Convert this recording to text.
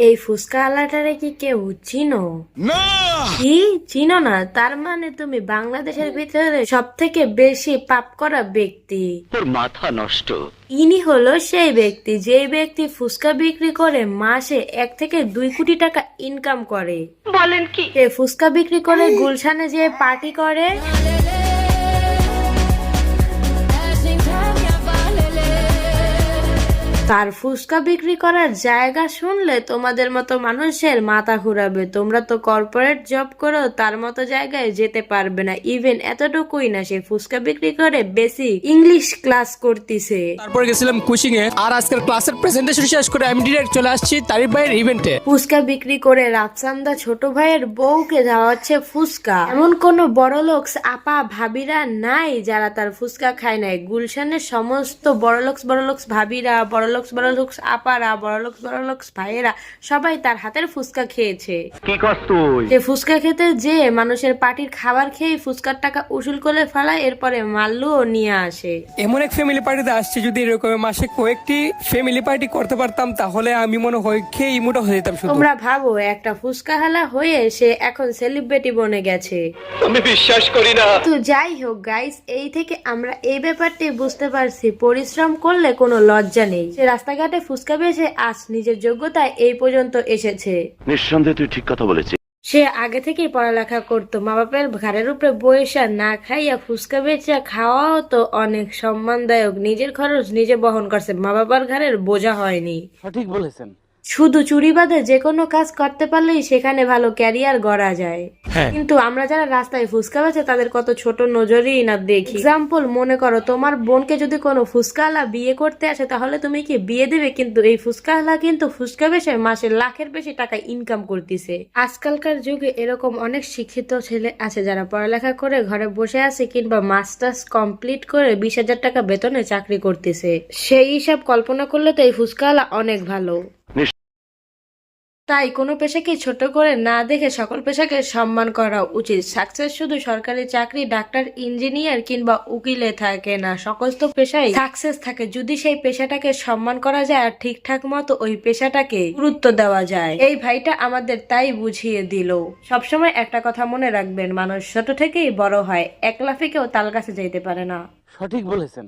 এই ফুচকা আলাটারে কি কেউ চিনো? কি চিনো না? তার মানে তুমি বাংলাদেশের ভিতরে সব থেকে বেশি পাপ করা ব্যক্তি। তোর মাথা নষ্ট। ইনি হলো সেই ব্যক্তি যেই ব্যক্তি ফুচকা বিক্রি করে মাসে 1 থেকে 2 কোটি টাকা ইনকাম করে। বলেন কি? সে ফুচকা বিক্রি করে গুলশানে যে পার্টি করে। তার ফুচকা বিক্রি করার জায়গা শুনলে তোমাদের মতো মানুষের মাথা ঘুরাবে। তোমরা তো কর্পোরেট জব করো, তার মতো জায়গায় যেতে পারবে না। ইভেন এতটুকুই না, সে ফুচকা বিক্রি করে বেসিক ইংলিশ ক্লাস করতেছে। তারপর গেছিলাম কোচিং এ, আর আজকের ক্লাসের প্রেজেন্টেশন শেষ করে আমি ডিরেক্ট চলে আসছি তারিফ ভাইয়ের ইভেন্টে। ফুচকা বিক্রি করে রাফসান্দা ছোট ভাইয়ের বউকে দেওয়া হচ্ছে ফুচকা। এমন কোন বড় লোক আপা ভাবিরা নাই যারা তার ফুচকা খায় নাই। গুলশানের সমস্ত বড় লোক ভাবিরা, বড় লোক আপারা, বড় লোক ভাইয়েরা সবাই তার হাতের ফুচকা খেয়েছে। কি কস তুই? সে ফুচকা খেতে যে মানুষের পার্টির খাবার খেয়ে ফুচকার টাকা উসুল করে ফেলায়, এরপরে মাল্লুও নিয়ে আসে। এমন এক ফ্যামিলি পার্টিতে আসছে, যদি এরকম মাসে কয়েকটি ফ্যামিলি পার্টি করতে পারতাম তাহলে আমি মনে হয় খেয়ে ইমোটা হয়ে যেতাম শুধু। তোমরা ভাবো, একটা ফুচকা হালা হয়ে সে এখন সেলিব্রিটি বনে গেছে। আমি বিশ্বাস করি না। তো যাই হোক গাইস, এই থেকে আমরা এই ব্যাপারটি বুঝতে পারছি পরিশ্রম করলে কোনো লজ্জা নেই। সে রাস্তাঘাটে ফুচকা বেচে আজ নিজের যোগ্যতায় এই পর্যন্ত এসেছে। নিঃসন্দেহে তুই ঠিক কথা বলেছিস। সে আগে থেকেই পড়ালেখা করতো, মা বাপের ঘাড়ের উপরে বয়সা না খাইয়া ফুচকা বেচা খাওয়াও তো অনেক সম্মানদায়ক। নিজের খরচ নিজে বহন করছে, মা বাবার ঘাড়ের বোঝা হয়নি। সঠিক বলেছেন। শুধু চুরি বাদে যে কোনো কাজ করতে পারলেই সেখানে ভালো ক্যারিয়ার গড়া যায়। হ্যাঁ। কিন্তু আমরা যারা রাস্তায় ফুচকা বেচে তাদের কত ছোট নজরেই না দেখি। এক্সাম্পল মনে করো, তোমার বোনকে যদি কোনো ফুচকাওয়ালা বিয়ে করতে আসে তাহলে তুমি কি বিয়ে দেবে? কিন্তু এই ফুচকাওয়ালা কিন্তু ফুচকা বেচে মাসে লাখের বেশি টাকা ইনকাম করতেছে। আজকালকার যুগে এরকম অনেক শিক্ষিত ছেলে আছে যারা পড়ালেখা করে ঘরে বসে আছে কিংবা মাস্টার্স কমপ্লিট করে 20,000 টাকা বেতনে চাকরি করতেছে। সেই হিসাব কল্পনা করলে তো এই ফুচকাওয়ালা অনেক ভালো। তাই কোনো পেশাকে ছোট করে না দেখে সকল পেশাকে সম্মান করা উচিত। সাকসেস শুধু সরকারি চাকরি, ডাক্তার, ইঞ্জিনিয়ার কিংবা উকিলে থাকে না। সমস্ত পেশায় সাকসেস থাকে যদি সেই পেশাটাকে সম্মান করা যায় আর ঠিকঠাক মতো ওই পেশাটাকে গুরুত্ব দেওয়া যায়। এই ভাইটা আমাদের তাই বুঝিয়ে দিল। সবসময় একটা কথা মনে রাখবেন, মানুষ ছোট থেকেই বড় হয়, এক লাফে কেউ তাল গাছে যাইতে পারে না। সঠিক বলেছেন।